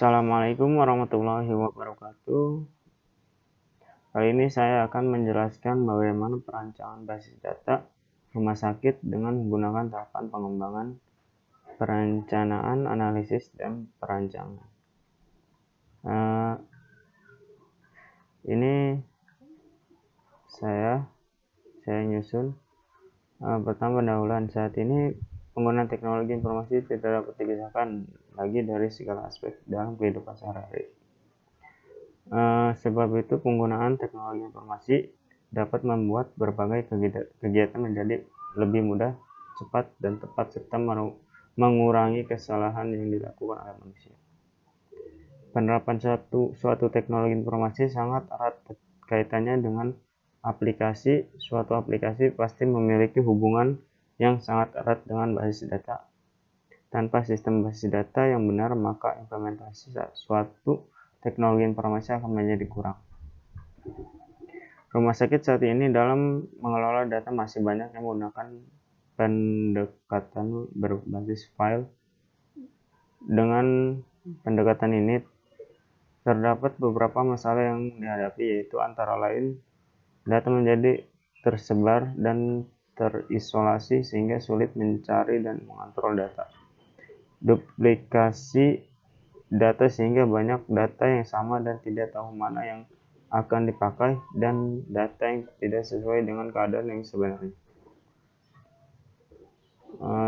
Assalamualaikum warahmatullahi wabarakatuh. Kali ini saya akan menjelaskan bagaimana perancangan basis data rumah sakit dengan menggunakan tahapan pengembangan, perencanaan, analisis, dan perancangan. Ini saya nyusun. Pertama, pendahuluan. Saat ini penggunaan teknologi informasi tidak dapat dipisahkan lagi dari segala aspek dalam kehidupan sehari-hari. Sebab itu penggunaan teknologi informasi dapat membuat berbagai kegiatan menjadi lebih mudah, cepat, dan tepat, serta mengurangi kesalahan yang dilakukan oleh manusia. Penerapan suatu teknologi informasi sangat erat kaitannya dengan aplikasi. Suatu aplikasi pasti memiliki hubungan yang sangat erat dengan basis data. Tanpa sistem basis data yang benar, maka implementasi suatu teknologi informasi akan menjadi kurang. Rumah sakit saat ini dalam mengelola data masih banyak yang menggunakan pendekatan berbasis file. Dengan pendekatan ini terdapat beberapa masalah yang dihadapi, yaitu antara lain data menjadi tersebar dan terisolasi sehingga sulit mencari dan mengontrol data. Duplikasi data sehingga banyak data yang sama dan tidak tahu mana yang akan dipakai, dan data yang tidak sesuai dengan keadaan yang sebenarnya.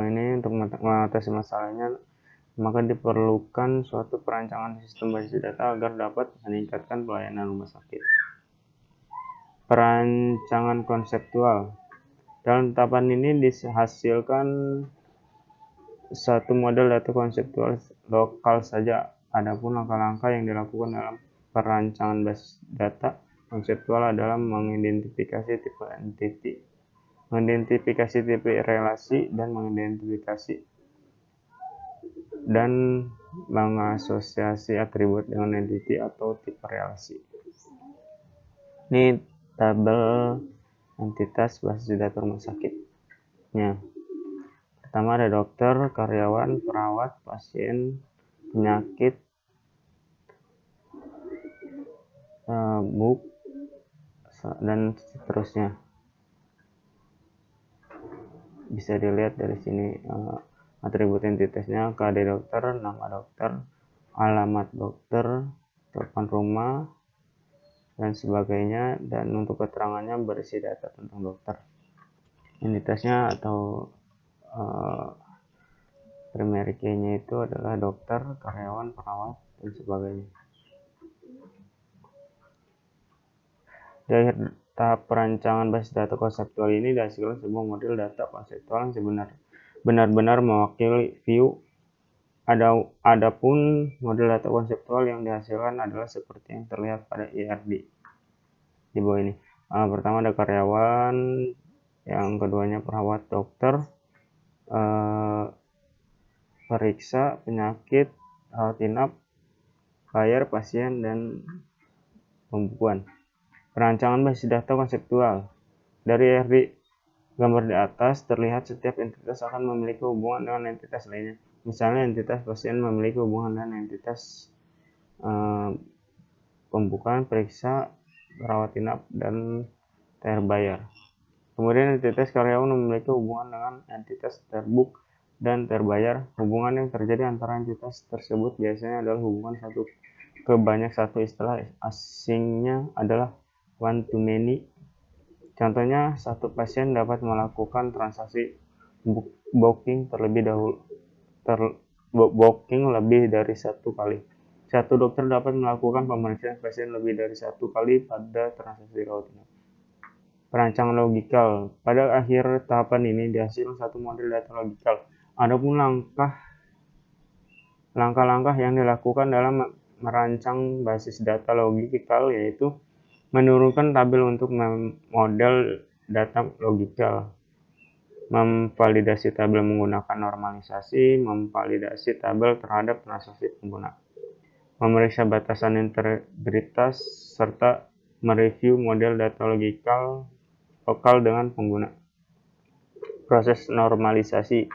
Ini untuk mengatasi masalahnya, maka diperlukan suatu perancangan sistem basis data agar dapat meningkatkan pelayanan rumah sakit. Perancangan konseptual. Dalam tahapan ini dihasilkan satu model data konseptual lokal saja. Adapun langkah-langkah yang dilakukan dalam perancangan basis data konseptual adalah mengidentifikasi tipe entiti, mengidentifikasi tipe relasi, dan mengidentifikasi dan mengasosiasi atribut dengan entiti atau tipe relasi. Ini tabel entitas basis data rumah sakitnya. Pertama ada dokter, karyawan, perawat, pasien, penyakit, book, dan seterusnya. Bisa dilihat dari sini atribut entitasnya: KD dokter, nama dokter, alamat dokter, telepon rumah, dan sebagainya. Dan untuk keterangannya berisi data tentang dokter, entitasnya atau primary key-nya itu adalah dokter, karyawan, perawat, dan sebagainya. Dari tahap perancangan basis data konseptual ini dihasilkan sebuah model data konseptual yang benar-benar mewakili view. Adapun model data konseptual yang dihasilkan adalah seperti yang terlihat pada IRD di bawah ini. Pertama ada karyawan, yang keduanya perawat, dokter, periksa, penyakit, rawat inap, bayar, pasien, dan pembukuan. Perancangan basis data konseptual. Dari IRD gambar di atas terlihat setiap entitas akan memiliki hubungan dengan entitas lainnya. Misalnya entitas pasien memiliki hubungan dengan entitas pembukaan, periksa, rawat inap, dan terbayar. Kemudian entitas karyawan memiliki hubungan dengan entitas terbook dan terbayar. Hubungan yang terjadi antara entitas tersebut biasanya adalah hubungan satu ke banyak. Satu istilah asingnya adalah one to many. Contohnya, satu pasien dapat melakukan transaksi booking lebih dari satu kali. Satu dokter dapat melakukan pemeriksaan pasien lebih dari satu kali pada transaksi rawat inap. Perancangan logikal. Pada akhir tahapan ini dihasilkan satu model data logikal. Adapun langkah-langkah yang dilakukan dalam merancang basis data logikal yaitu menurunkan tabel untuk model data logikal, memvalidasi tabel menggunakan normalisasi, memvalidasi tabel terhadap transaksi pengguna, memeriksa batasan integritas, serta mereview model data lokal dengan pengguna. Proses normalisasi.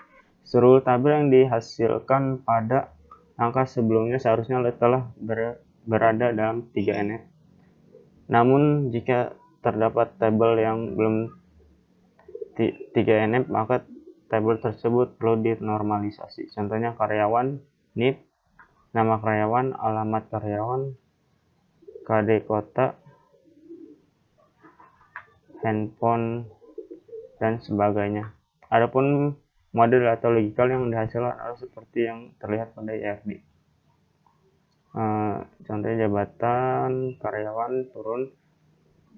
Seluruh tabel yang dihasilkan pada angka sebelumnya seharusnya telah berada dalam 3NF. Namun jika terdapat tabel yang belum 3NF, maka tabel tersebut perlu dinormalisasi. Contohnya karyawan, NIP, nama karyawan, alamat karyawan, KD kota, handphone, dan sebagainya. Adapun model atau logikal yang dihasilkan adalah seperti yang terlihat pada IRD. Contohnya jabatan, karyawan, turun,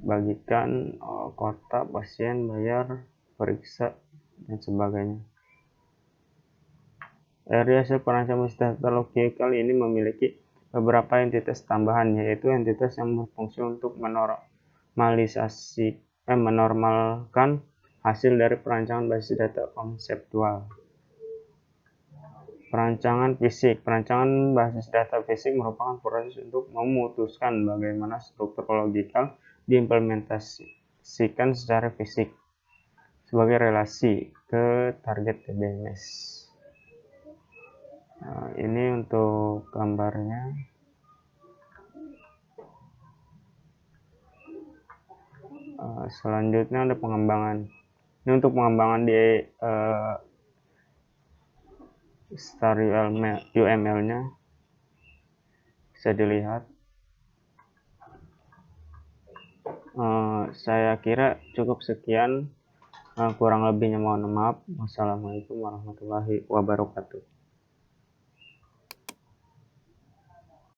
bagikan, kota, pasien, bayar, periksa, dan sebagainya. IRD hasil perancangan data logikal ini memiliki beberapa entitas tambahan, yaitu entitas yang berfungsi untuk menormalkan hasil dari perancangan basis data konseptual. Perancangan fisik. Perancangan basis data fisik merupakan proses untuk memutuskan bagaimana struktur logikal diimplementasikan secara fisik sebagai relasi ke target TBMS. Ini untuk gambarnya. Selanjutnya ada pengembangan. Ini untuk pengembangan di Star UML-nya bisa dilihat. Saya kira cukup sekian. Kurang lebihnya mohon maaf. Wassalamualaikum warahmatullahi wabarakatuh.